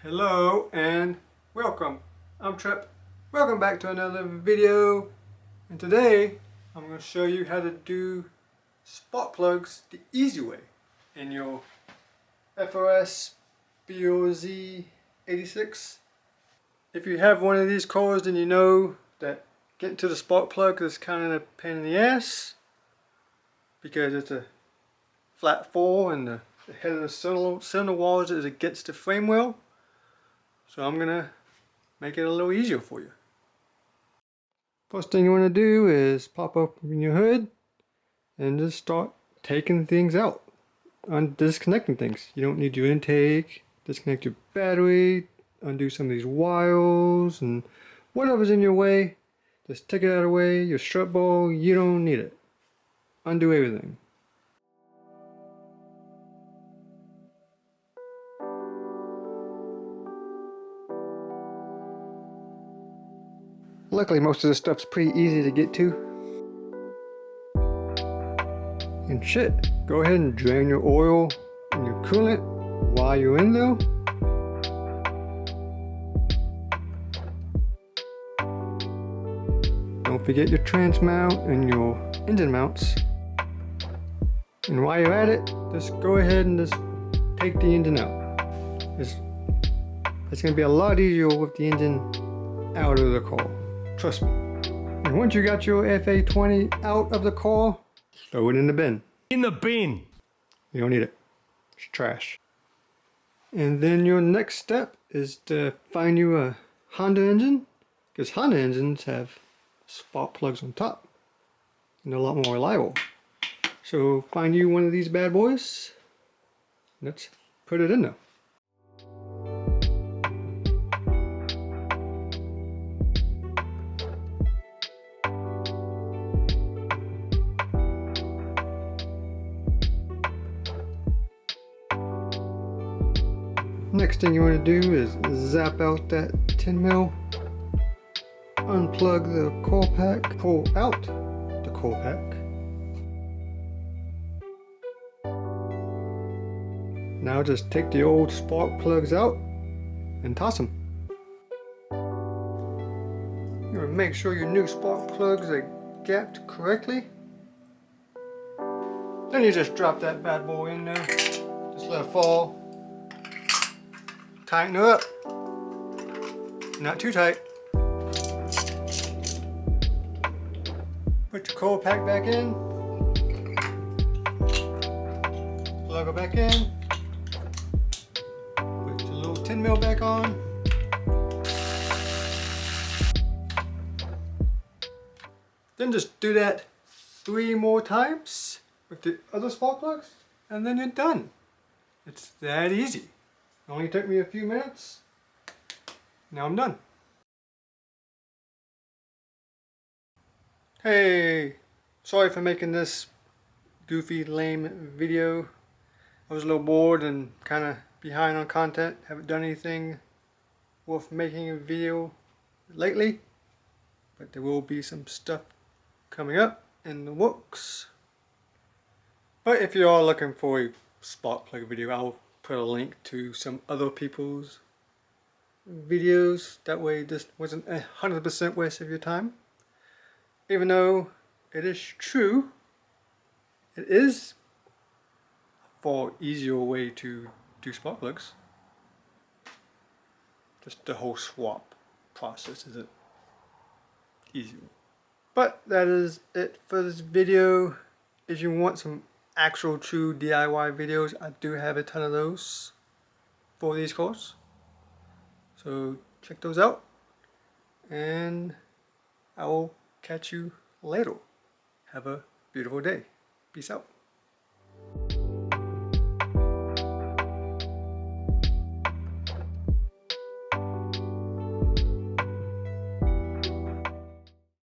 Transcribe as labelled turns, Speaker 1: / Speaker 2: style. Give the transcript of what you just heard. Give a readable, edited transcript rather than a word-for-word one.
Speaker 1: Hello and welcome. I'm Trip. Welcome back to another video, and today I'm going to show you how to do spark plugs the easy way in your FRS BRZ 86. If you have one of these cars, then you know that getting to the spark plug is kind of a pain in the ass because it's a flat four and the head of the cylinder walls is against the frame wheel. So I'm gonna make it a little easier for you. First thing you want to do is pop open your hood and just start taking things out, disconnecting things. You don't need your intake, disconnect your battery, undo some of these wires and whatever's in your way, just take it out of the way. Your strut ball, you don't need it. Undo everything. Luckily, most of this stuff's pretty easy to get to. And shit, go ahead and drain your oil and your coolant while you're in there. Don't forget your trans mount and your engine mounts. And while you're at it, just go ahead and just take the engine out. It's going to be a lot easier with the engine out of the car. Trust me. And once you got your FA20 out of the car, throw it in the bin.
Speaker 2: In the bin!
Speaker 1: You don't need it. It's trash. And then your next step is to find you a Honda engine, because Honda engines have spark plugs on top. And they're a lot more reliable. So find you one of these bad boys. Let's put it in there. Next thing you want to do is zap out that 10mm, unplug the coil pack, pull out the coil pack. Now just take the old spark plugs out and toss them. You want to make sure your new spark plugs are gapped correctly. Then you just drop that bad boy in there, just let it fall. Tighten it up, not too tight. Put your coil pack back in, plug it back in, put your little 10mm back on. Then just do that 3 more times with the other spark plugs, and then you're done. It's that easy. It only took me a few minutes. Now I'm done. Hey, sorry for making this goofy, lame video. I was a little bored and kind of behind on content. Haven't done anything worth making a video lately. But there will be some stuff coming up in the works. But if you are looking for a spark plug video, I'll put a link to some other people's videos. That way this wasn't 100% waste of your time. Even though it is true, it is a far easier way to do spark plugs. Just the whole swap process isn't easy. But that is it for this video. If you want some actual true DIY videos, I do have a ton of those for these cars, so check those out, and I will catch you later. Have a beautiful day. Peace out.